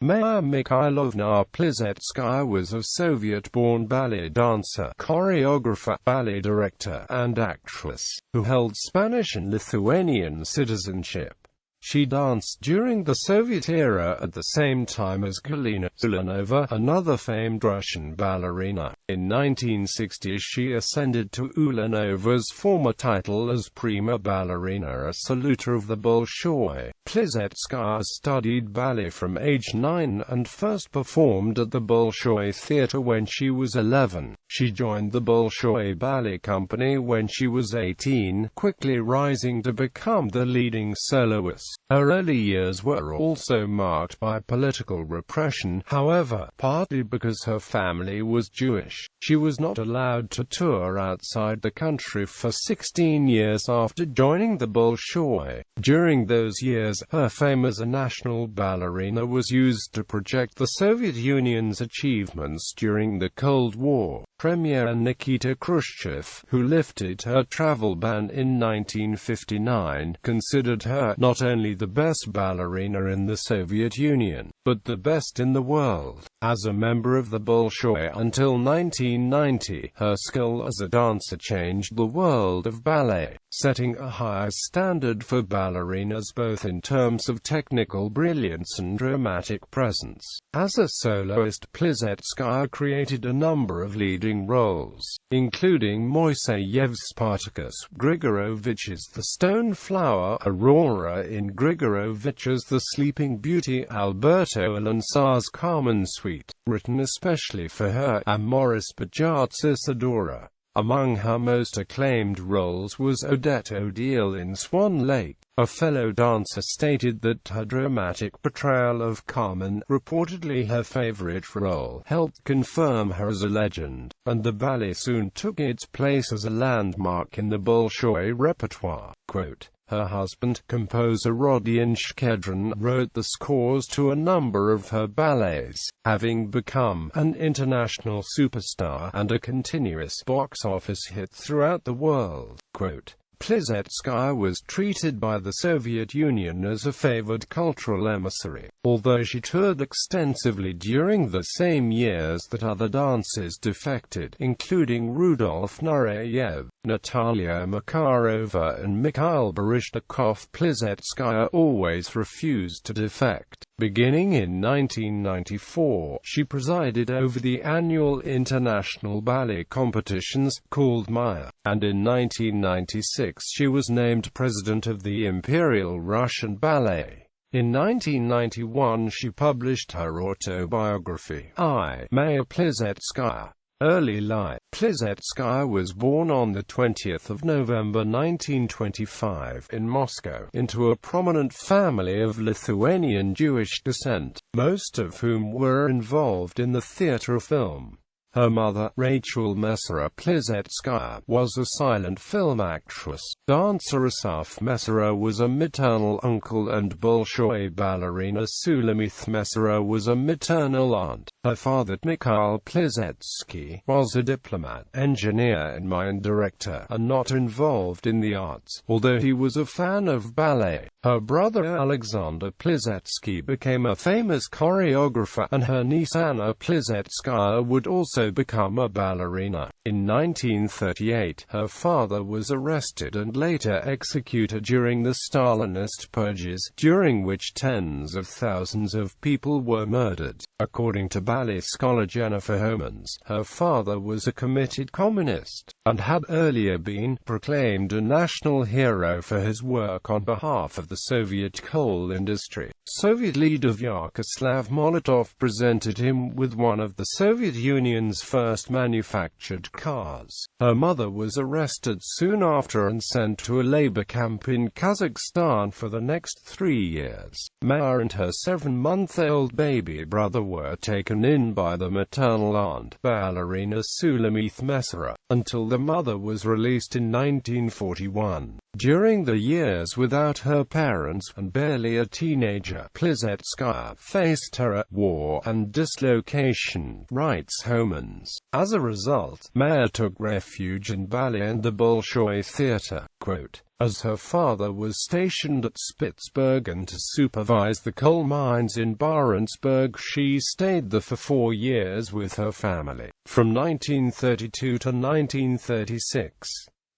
Maya Mikhailovna Plisetskaya was a Soviet-born ballet dancer, choreographer, ballet director, and actress, who held Spanish and Lithuanian citizenship. She danced during the Soviet era at the same time as Galina Ulanova, another famed Russian ballerina. In 1960 she ascended to Ulanova's former title as prima ballerina, assoluta of the Bolshoi. Plisetskaya studied ballet from age 9 and first performed at the Bolshoi Theatre when she was 11. She joined the Bolshoi Ballet Company when she was 18, quickly rising to become the leading soloist. Her early years were also marked by political repression, however, partly because her family was Jewish. She was not allowed to tour outside the country for 16 years after joining the Bolshoi. During those years, her fame as a national ballerina was used to project the Soviet Union's achievements during the Cold War. Premier Nikita Khrushchev, who lifted her travel ban in 1959, considered her not only the best ballerina in the Soviet Union, but the best in the world. As a member of the Bolshoi until 1990, her skill as a dancer changed the world of ballet, setting a high standard for ballerinas both in terms of technical brilliance and dramatic presence. As a soloist, Plisetskaya created a number of leading roles, including Moiseyev's Spartacus, Grigorovitch's The Stone Flower, Aurora in Grigorovitch's The Sleeping Beauty, Alberto Alencár's Carmen Suite, written especially for her, and Maurice Bajat's Isadora. Among her most acclaimed roles was Odette Odile in Swan Lake. A fellow dancer stated that her dramatic portrayal of Carmen, reportedly her favorite role, helped confirm her as a legend, and the ballet soon took its place as a landmark in the Bolshoi repertoire. Quote, her husband, composer Rodion Shkedron, wrote the scores to a number of her ballets, having become an international superstar and a continuous box office hit throughout the world. Quote, Plisetskaya was treated by the Soviet Union as a favored cultural emissary, although she toured extensively during the same years that other dancers defected, including Rudolf Nureyev, Natalia Makarova and Mikhail Baryshnikov. Plisetskaya always refused to defect. Beginning in 1994, she presided over the annual international ballet competitions, called Maya, and in 1996 she was named president of the Imperial Russian Ballet. In 1991 she published her autobiography, I, Maya Plisetskaya. Early life. Plisetskaya was born on the 20th of November 1925 in Moscow, into a prominent family of Lithuanian Jewish descent, most of whom were involved in the theatre film. Her mother, Rachel Messera Plisetskaya, was a silent film actress. Dancer Asaf Messera was a maternal uncle and Bolshoi ballerina Sulamith Messera was a maternal aunt. Her father, Mikhail Plisetskaya, was a diplomat, engineer and mine director, and not involved in the arts, although he was a fan of ballet. Her brother Alexander Plisetskaya became a famous choreographer, and her niece Anna Plisetskaya would also become a ballerina. In 1938, her father was arrested and later executed during the Stalinist purges, during which tens of thousands of people were murdered. According to ballet scholar Jennifer Homans, her father was a committed communist, and had earlier been proclaimed a national hero for his work on behalf of the Soviet coal industry. Soviet leader Vyacheslav Molotov presented him with one of the Soviet Union's first manufactured cars. Her mother was arrested soon after and sent to a labor camp in Kazakhstan for the next 3 years. Maya and her 7-month-old baby brother were taken in by the maternal aunt, ballerina Sulamith Messera, until the mother was released in 1941. During the years without her parents and barely a teenager, Plisetskaya faced terror, war, and dislocation, writes Homans. As a result, Maya took refuge in ballet and the Bolshoi Theatre. Quote, as her father was stationed at Spitsbergen to supervise the coal mines in Barentsburg, she stayed there for 4 years with her family. From 1932 to 1936.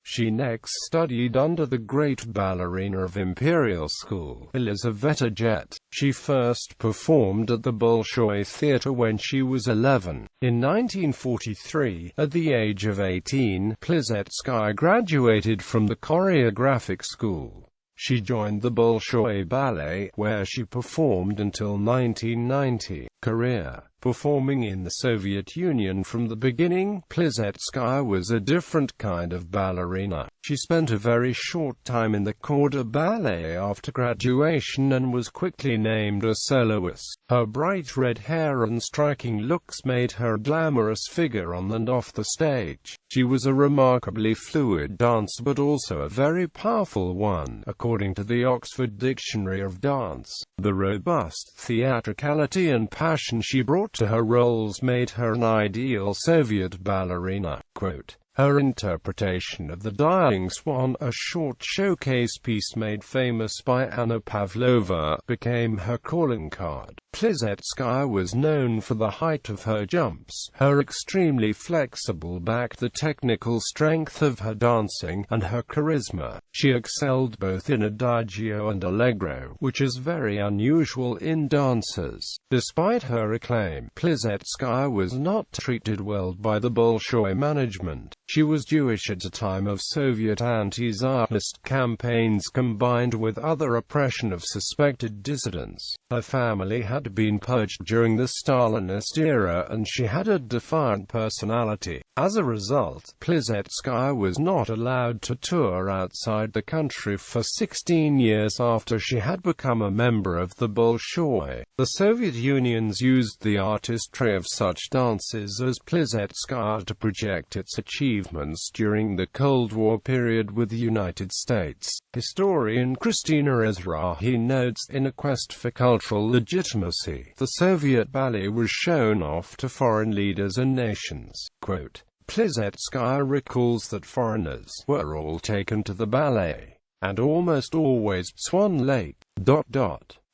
She next studied under the great ballerina of Imperial School, Elizaveta Jet. She first performed at the Bolshoi Theatre when she was 11. In 1943, at the age of 18, Plisetskaya graduated from the choreographic school. She joined the Bolshoi Ballet, where she performed until 1990. Career. Performing in the Soviet Union from the beginning, Plisetskaya was a different kind of ballerina. She spent a very short time in the corps de ballet after graduation and was quickly named a soloist. Her bright red hair and striking looks made her a glamorous figure on and off the stage. She was a remarkably fluid dancer but also a very powerful one, according to the Oxford Dictionary of Dance. The robust theatricality and passion she brought to her roles made her an ideal Soviet ballerina. Quote, her interpretation of The Dying Swan, a short showcase piece made famous by Anna Pavlova, became her calling card. Plisetskaya was known for the height of her jumps, her extremely flexible back, the technical strength of her dancing, and her charisma. She excelled both in adagio and allegro, which is very unusual in dancers. Despite her acclaim, Plisetskaya was not treated well by the Bolshoi management. She was Jewish at a time of Soviet anti-Tsarist campaigns combined with other oppression of suspected dissidents. Her family had been purged during the Stalinist era and she had a defiant personality. As a result, Plisetskaya was not allowed to tour outside the country for 16 years after she had become a member of the Bolshoi. The Soviet Unions used the artistry of such dances as Plisetskaya to project its achievements during the Cold War period with the United States. Historian Christina Ezrahi notes, in a quest for cultural legitimacy, the Soviet ballet was shown off to foreign leaders and nations. Quote, Plisetskaya recalls that foreigners were all taken to the ballet, and almost always Swan Lake.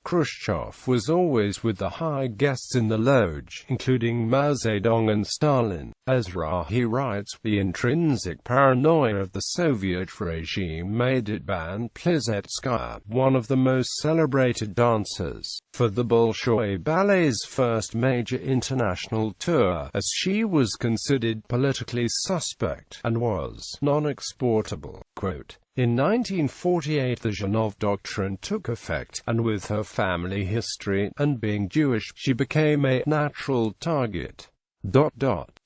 Khrushchev was always with the high guests in the loge, including Mao Zedong and Stalin. Ezrahi writes, the intrinsic paranoia of the Soviet regime made it ban Plisetskaya, one of the most celebrated dancers, for the Bolshoi Ballet's first major international tour, as she was considered politically suspect, and was non-exportable. Quote, in 1948 the Zhdanov Doctrine took effect, and with her family history, and being Jewish, she became a natural target.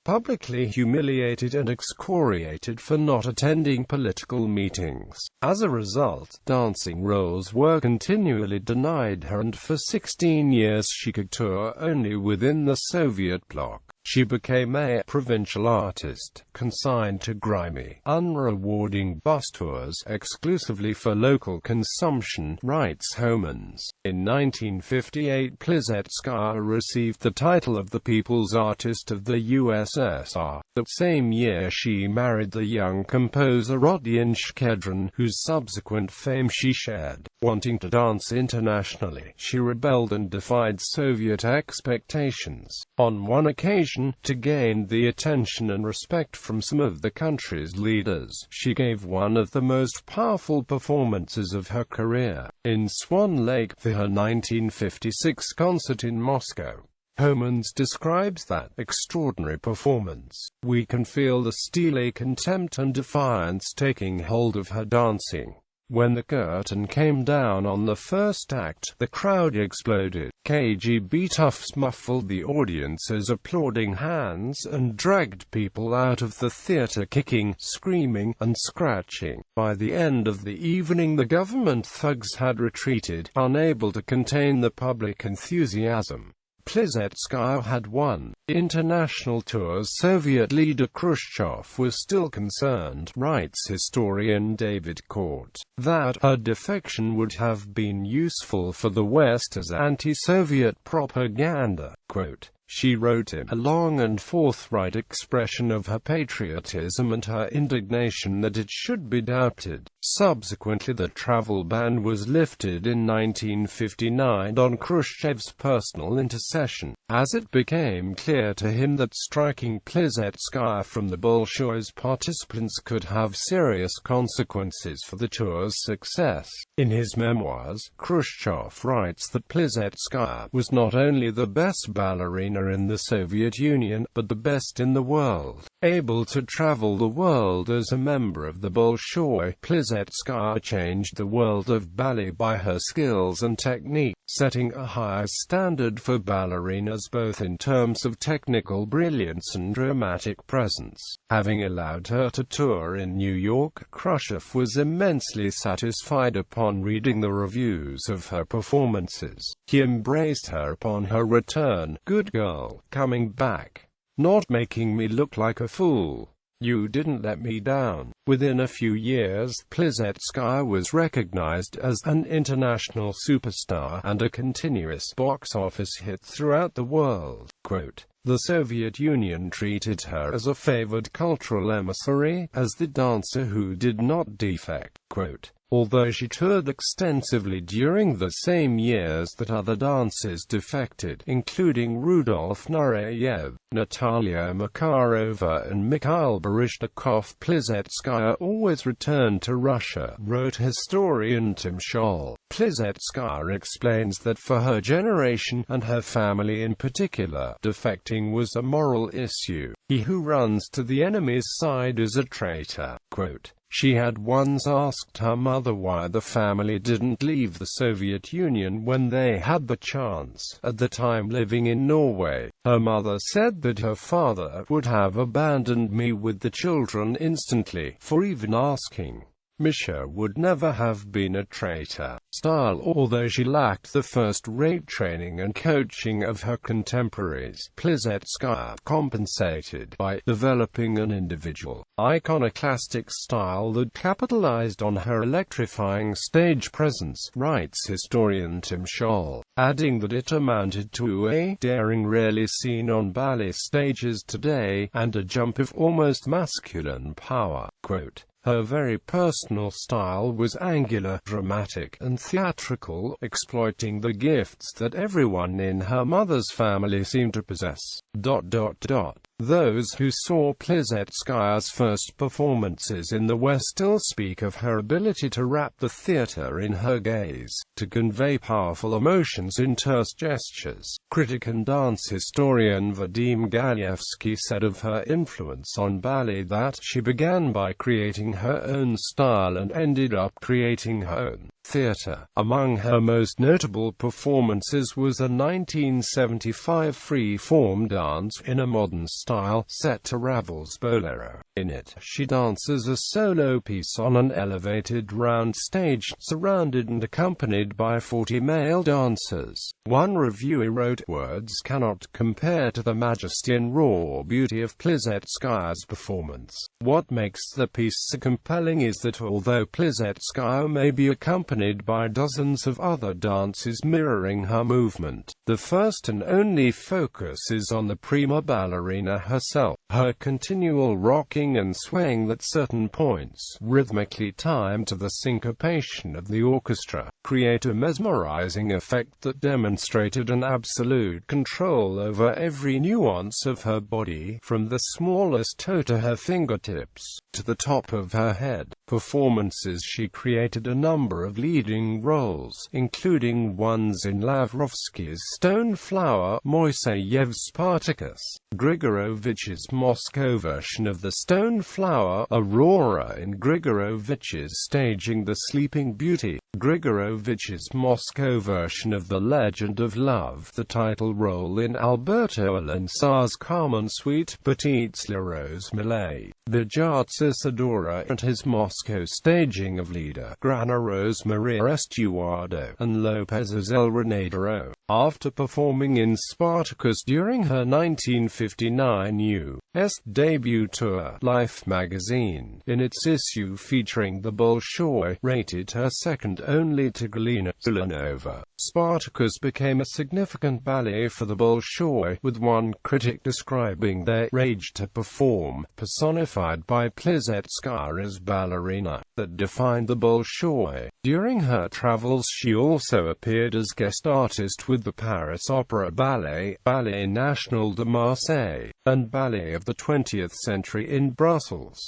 Publicly humiliated and excoriated for not attending political meetings. As a result, dancing roles were continually denied her and for 16 years she could tour only within the Soviet bloc. She became a provincial artist, consigned to grimy, unrewarding bus tours exclusively for local consumption, writes Homans. In 1958 Plisetskaya received the title of the People's Artist of the USSR. The same year she married the young composer Rodion Shkedrin, whose subsequent fame she shared. Wanting to dance internationally, she rebelled and defied Soviet expectations. On one occasion, to gain the attention and respect from some of the country's leaders, she gave one of the most powerful performances of her career, in Swan Lake, for her 1956 concert in Moscow. Homans describes that extraordinary performance. We can feel the steely contempt and defiance taking hold of her dancing. When the curtain came down on the first act, the crowd exploded. KGB toughs muffled the audience's applauding hands and dragged people out of the theater kicking, screaming, and scratching. By the end of the evening the government thugs had retreated, unable to contain the public enthusiasm. Plisetskaya had won international tours. Soviet leader Khrushchev was still concerned, writes historian David Court, that her defection would have been useful for the West as anti-Soviet propaganda. Quote, she wrote in a long and forthright expression of her patriotism and her indignation that it should be doubted. Subsequently, the travel ban was lifted in 1959 on Khrushchev's personal intercession, as it became clear to him that striking Plisetskaya from the Bolshoi's participants could have serious consequences for the tour's success. In his memoirs, Khrushchev writes that Plisetskaya was not only the best ballerina in the Soviet Union, but the best in the world. Able to travel the world as a member of the Bolshoi, Plisetskaya changed the world of ballet by her skills and technique, setting a high standard for ballerinas both in terms of technical brilliance and dramatic presence. Having allowed her to tour in New York, Khrushchev was immensely satisfied upon reading the reviews of her performances. He embraced her upon her return. Good girl, coming back. Not making me look like a fool. You didn't let me down. Within a few years, Plisetskaya was recognized as an international superstar and a continuous box office hit throughout the world. Quote, the Soviet Union treated her as a favored cultural emissary, as the dancer who did not defect. Quote, although she toured extensively during the same years that other dancers defected, including Rudolf Nureyev, Natalia Makarova and Mikhail Baryshnikov, Plisetskaya always returned to Russia, wrote historian Tim Scholl. Plisetskaya explains that for her generation, and her family in particular, defecting was a moral issue. He who runs to the enemy's side is a traitor. Quote, she had once asked her mother why the family didn't leave the Soviet Union when they had the chance, at the time living in Norway. Her mother said that her father would have abandoned me with the children instantly, for even asking. Misha would never have been a traitor. Style. Although she lacked the first-rate training and coaching of her contemporaries, Plisetskaya compensated by developing an individual, iconoclastic style that capitalized on her electrifying stage presence, writes historian Tim Scholl, adding that it amounted to a daring rarely seen on ballet stages today, and a jump of almost masculine power. Quote, her very personal style was angular, dramatic, and theatrical, exploiting the gifts that everyone in her mother's family seemed to possess. Those who saw Plisetskaya's first performances in the West still speak of her ability to wrap the theater in her gaze, to convey powerful emotions in terse gestures. Critic and dance historian Vadim Galievsky said of her influence on ballet that she began by creating her own style and ended up creating her own theater. Among her most notable performances was a 1975 free-form dance in a modern style set to Ravel's Bolero. In it, she dances a solo piece on an elevated round stage, surrounded and accompanied by 40 male dancers. One reviewer wrote, words cannot compare to the majesty and raw beauty of Plisetskaya's performance. What makes the piece so compelling is that although Plisetskaya may be accompanied by dozens of other dancers mirroring her movement, the first and only focus is on the prima ballerina herself. Her continual rocking and swaying at certain points, rhythmically timed to the syncopation of the orchestra, create a mesmerizing effect that demonstrated an absolute control over every nuance of her body, from the smallest toe to her fingertips, to the top of her head. Performances. She created a number of leading roles, including ones in Lavrovsky's Stone Flower, Moiseyev's Spartacus, Grigorovich's Moscow version of the Stone Flower, Aurora in Grigorovich's Staging the Sleeping Beauty, Grigorovich's Moscow version of The Legend of Love, the title role in Alberto Alencár's Carmen Suite, Petits Rose Millet, Vijat's Isadora, and his Moscow staging of Leda, Grana Rose Maria Estuardo, and Lopez's El Renadero. After performing in Spartacus during her 1959 U.S. debut tour, Life magazine, in its issue featuring the Bolshoi, rated her second only to Galina Ulanova. Spartacus became a significant ballet for the Bolshoi, with one critic describing their rage to perform, personified by Plisetskaya as ballerina, that defined the Bolshoi. During her travels she also appeared as guest artist with the Paris Opera Ballet, Ballet National de Marseille, and Ballet of the 20th Century in Brussels.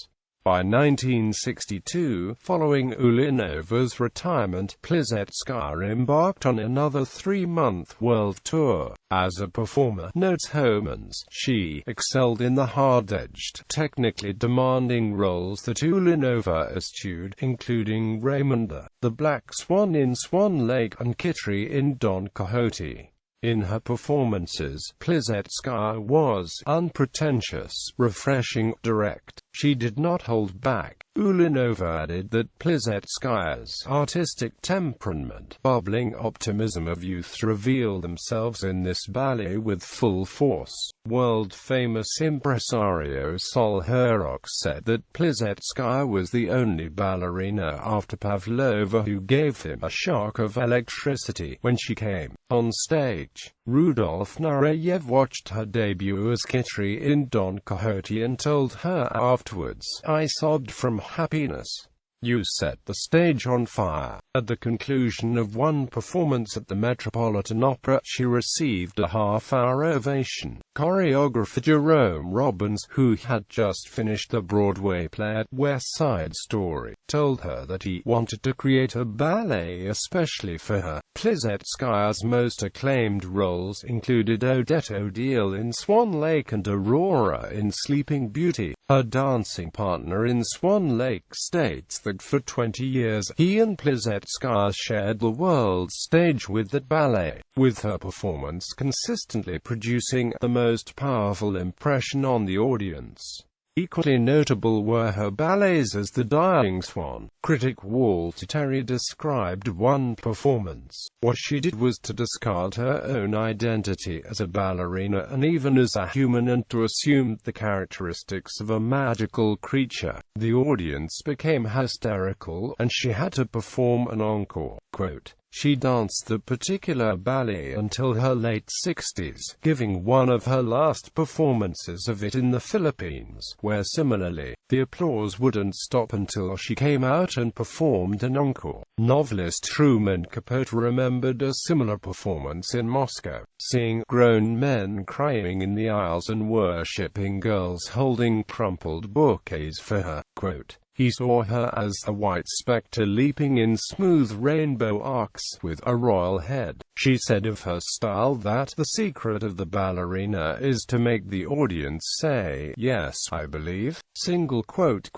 By 1962, following Ulanova's retirement, Plisetskaya embarked on another three-month world tour. As a performer, notes Homans, she excelled in the hard-edged, technically demanding roles that Ulanova eschewed, including Raimonda, the Black Swan in Swan Lake, and Kitri in Don Quixote. In her performances, Plisetskaya was unpretentious, refreshing, direct. She did not hold back. Ulanova added that Plisetskaya's artistic temperament, bubbling optimism of youth revealed themselves in this ballet with full force. World-famous impresario Sol Hurok said that Plisetskaya was the only ballerina after Pavlova who gave him a shock of electricity when she came on stage. Rudolf Nureyev watched her debut as Kitri in Don Quixote and told her afterwards, "I sobbed from happiness. You set the stage on fire." At the conclusion of one performance at the Metropolitan Opera, she received a half-hour ovation. Choreographer Jerome Robbins, who had just finished the Broadway play at West Side Story, told her that he wanted to create a ballet especially for her. Plisetskaya's most acclaimed roles included Odette Odile in Swan Lake and Aurora in Sleeping Beauty. Her dancing partner in Swan Lake states that for 20 years, he and Plisetskaya shared the world stage with that ballet, with her performance consistently producing the most powerful impression on the audience. Equally notable were her ballets as The Dying Swan. Critic Walter Terry described one performance. What she did was to discard her own identity as a ballerina and even as a human and to assume the characteristics of a magical creature. The audience became hysterical, and she had to perform an encore. Quote, "She danced the particular ballet until her late 60s, giving one of her last performances of it in the Philippines, where similarly, the applause wouldn't stop until she came out and performed an encore." Novelist Truman Capote remembered a similar performance in Moscow, seeing grown men crying in the aisles and worshipping girls holding crumpled bouquets for her. Quote, "He saw her as a white spectre leaping in smooth rainbow arcs with a royal head. She said of her style that the secret of the ballerina is to make the audience say, 'Yes, I believe.'" Single quote.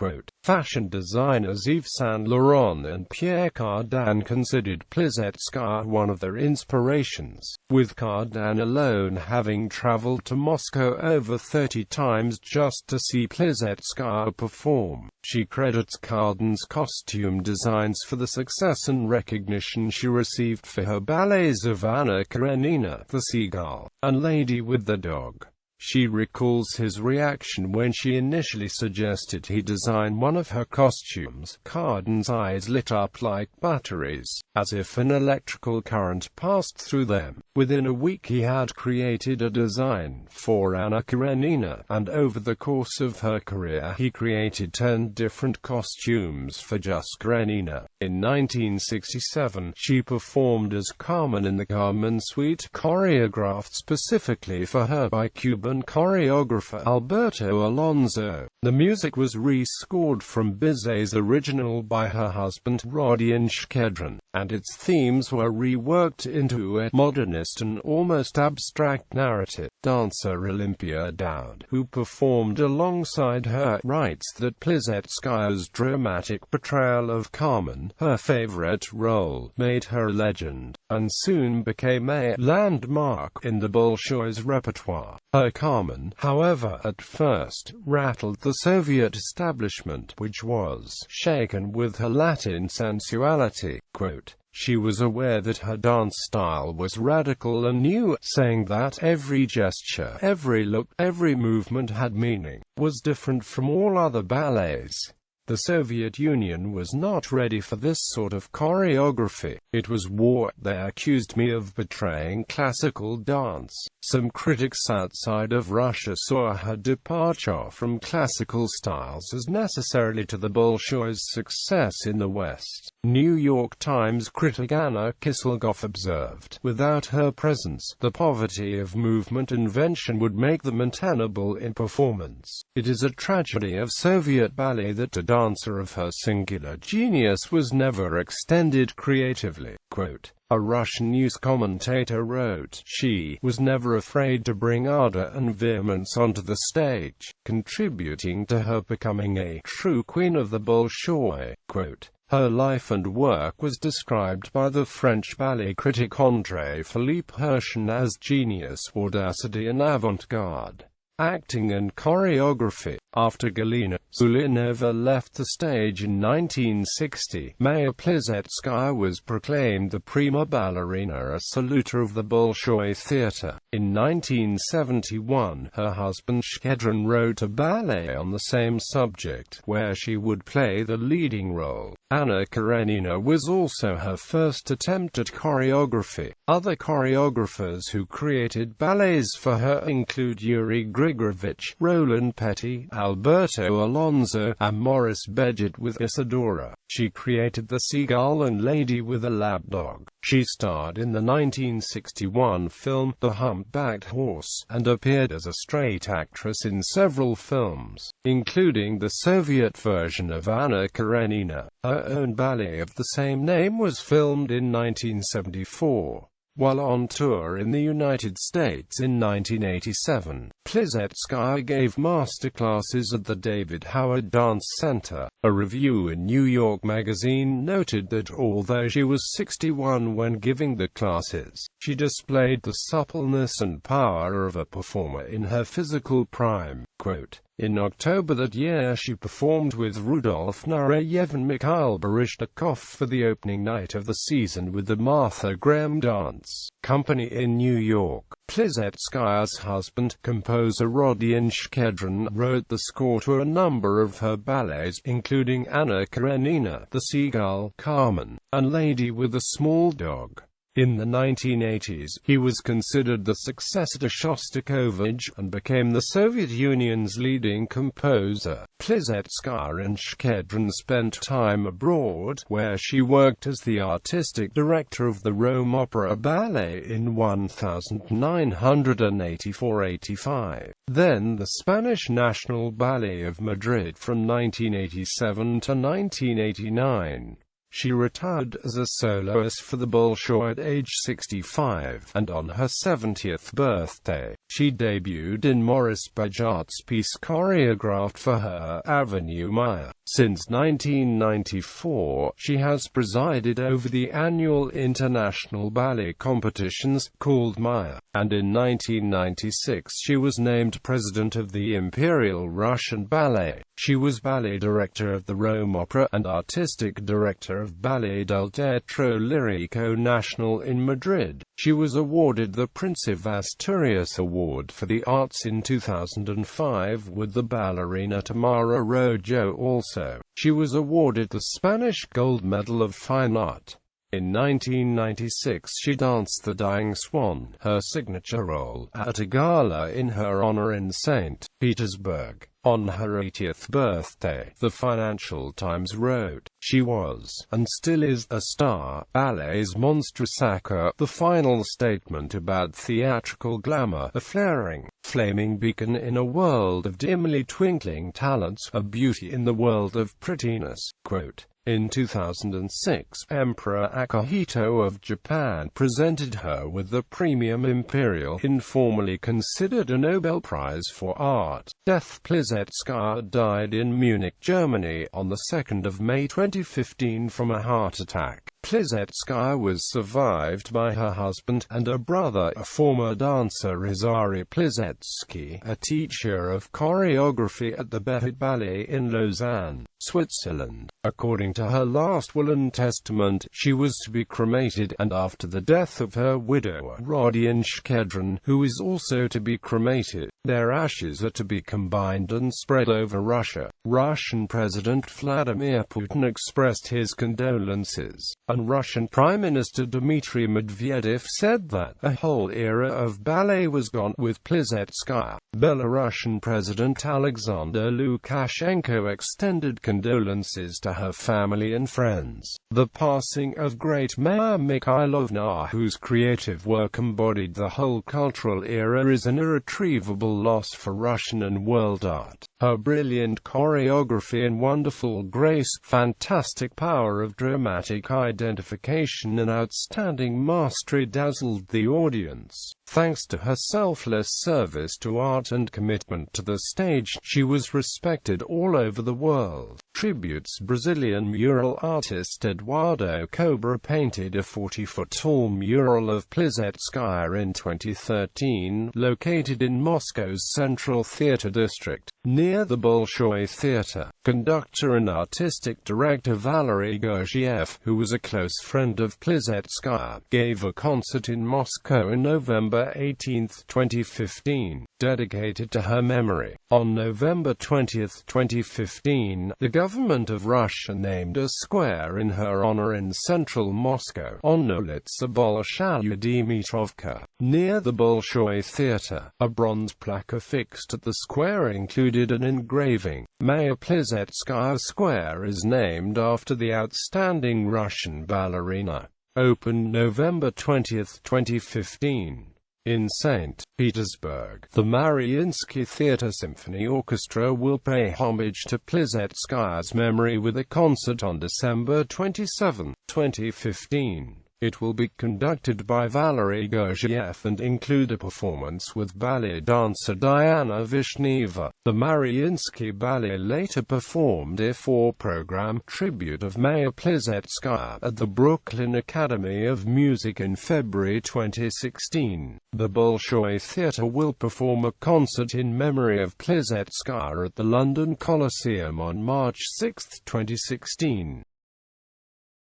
Fashion designers Yves Saint Laurent and Pierre Cardin considered Plisetskaya one of their inspirations, with Cardin alone having traveled to Moscow over 30 times just to see Plisetskaya perform. She credits Cardin's costume designs for the success and recognition she received for her ballets of Anna Karenina, The Seagull, and Lady with the Dog. She recalls his reaction when she initially suggested he design one of her costumes. Cardin's eyes lit up like batteries, as if an electrical current passed through them. Within a week he had created a design for Anna Karenina, and over the course of her career he created 10 different costumes for just Karenina. In 1967, she performed as Carmen in the Carmen Suite, choreographed specifically for her by Cuban choreographer Alberto Alonso. The music was re-scored from Bizet's original by her husband Rodion Shkedron, and its themes were reworked into a modernist and almost abstract narrative. Dancer Olympia Dowd, who performed alongside her, writes that Plisetskaya's dramatic portrayal of Carmen, her favorite role, made her a legend, and soon became a landmark in the Bolshoi's repertoire. Her Carmen, however, at first, rattled the Soviet establishment, which was shaken with her Latin sensuality. Quote, She was aware that her dance style was radical and new, saying that every gesture, every look, every movement had meaning, was different from all other ballets. The Soviet Union was not ready for this sort of choreography. It was war. They accused me of betraying classical dance. Some critics outside of Russia saw her departure from classical styles as necessary to the Bolshoi's success in the West. New York Times critic Anna Kislakov observed, without her presence, the poverty of movement invention would make them untenable in performance. It is a tragedy of Soviet ballet that a dancer of her singular genius was never extended creatively. Quote, a Russian news commentator wrote, she was never afraid to bring ardor and vehemence onto the stage, contributing to her becoming a true queen of the Bolshoi. Quote, her life and work was described by the French ballet critic André-Philippe Hirschan as genius, audacity and avant-garde acting and choreography. After Galina Ulanova left the stage in 1960, Plisetskaya was proclaimed the prima ballerina, assoluta of the Bolshoi Theatre. In 1971, her husband Shkedron wrote a ballet on the same subject, where she would play the leading role. Anna Karenina was also her first attempt at choreography. Other choreographers who created ballets for her include Yuri Grigorovich, Roland Petty, Alberto Alonso, and Maurice Begit with Isadora. She created The Seagull and Lady with a Lapdog. She starred in the 1961 film The Humpbacked Horse, and appeared as a straight actress in several films, including the Soviet version of Anna Karenina. Her own ballet of the same name was filmed in 1974. While on tour in the United States in 1987, Plisetskaya gave masterclasses at the David Howard Dance Center. A review in New York Magazine noted that although she was 61 when giving the classes, she displayed the suppleness and power of a performer in her physical prime. Quote, in October that year she performed with Rudolf Nureyev and Mikhail Baryshnikov for the opening night of the season with the Martha Graham Dance Company in New York. Plisetskaya's husband, composer Rodion Shkedron, wrote the score to a number of her ballets, including Anna Karenina, The Seagull, Carmen, and Lady with a Small Dog. In the 1980s, he was considered the successor to Shostakovich, and became the Soviet Union's leading composer. Plisetskaya and Shkedron spent time abroad, where she worked as the artistic director of the Rome Opera Ballet in 1984–85, then the Spanish National Ballet of Madrid from 1987 to 1989. She retired as a soloist for the Bolshoi at age 65, and on her 70th birthday, she debuted in Maurice Begit's piece choreographed for her, Avenue Maya. Since 1994, she has presided over the annual international ballet competitions, called Maya, and in 1996 she was named president of the Imperial Russian Ballet. She was ballet director of the Rome Opera, and artistic director of Ballet del Teatro Lírico Nacional in Madrid. She was awarded the Prince of Asturias Award for the Arts in 2005 with the ballerina Tamara Rojo also. She was awarded the Spanish Gold Medal of Fine Art. In 1996 she danced The Dying Swan, her signature role, at a gala in her honor in St. Petersburg. On her 80th birthday, the Financial Times wrote, she was, and still is, a star. Ballet's monstrosaka, the final statement about theatrical glamour, a flaring, flaming beacon in a world of dimly twinkling talents, a beauty in the world of prettiness. Quote, in 2006, Emperor Akihito of Japan presented her with the Premium Imperial, informally considered a Nobel Prize for Art. Death. Plisetskaya died in Munich, Germany, on the 2nd of May 2015 from a heart attack. Plisetskaya was survived by her husband and a brother, a former dancer Bolshoi Plisetskaya, a teacher of choreography at the Ballet in Lausanne, Switzerland. According to her last will and testament, she was to be cremated, and after the death of her widower, Rodion Shkedron, who is also to be cremated, their ashes are to be combined and spread over Russia. Russian President Vladimir Putin expressed his condolences, and Russian Prime Minister Dmitry Medvedev said that a whole era of ballet was gone with Plisetskaya. Belarusian President Alexander Lukashenko extended condolences to her family and friends. The passing of great Maya Mikhailovna, whose creative work embodied the whole cultural era, is an irretrievable loss for Russian and world art. Her brilliant choreography and wonderful grace, fantastic power of dramatic identification and outstanding mastery dazzled the audience. Thanks to her selfless service to art and commitment to the stage, she was respected all over the world. Tributes. Brazilian mural artist Eduardo Cobra painted a 40-foot-tall mural of Plisetskaya in 2013, located in Moscow's Central Theatre district, near the Bolshoi Theatre. Conductor and artistic director Valery Gergiev, who was a close friend of Plisetskaya, gave a concert in Moscow on November 18, 2015, dedicated to her memory. On November 20, 2015, the government of Russia named a square in her honor in central Moscow, on Ulitsa Bolshaya Dimitrovka, near the Bolshoi Theatre. A bronze plaque affixed at the square included an engraving. Maya Plisetskaya Square is named after the outstanding Russian ballerina. Opened November 20, 2015. In St. Petersburg, the Mariinsky Theatre Symphony Orchestra will pay homage to Plisetskaya's memory with a concert on December 27, 2015. It will be conducted by Valery Gergiev and include a performance with ballet dancer Diana Vishneva. The Mariinsky Ballet later performed a four-program tribute of Maya Plisetskaya at the Brooklyn Academy of Music in February 2016. The Bolshoi Theatre will perform a concert in memory of Plisetskaya at the London Coliseum on March 6, 2016.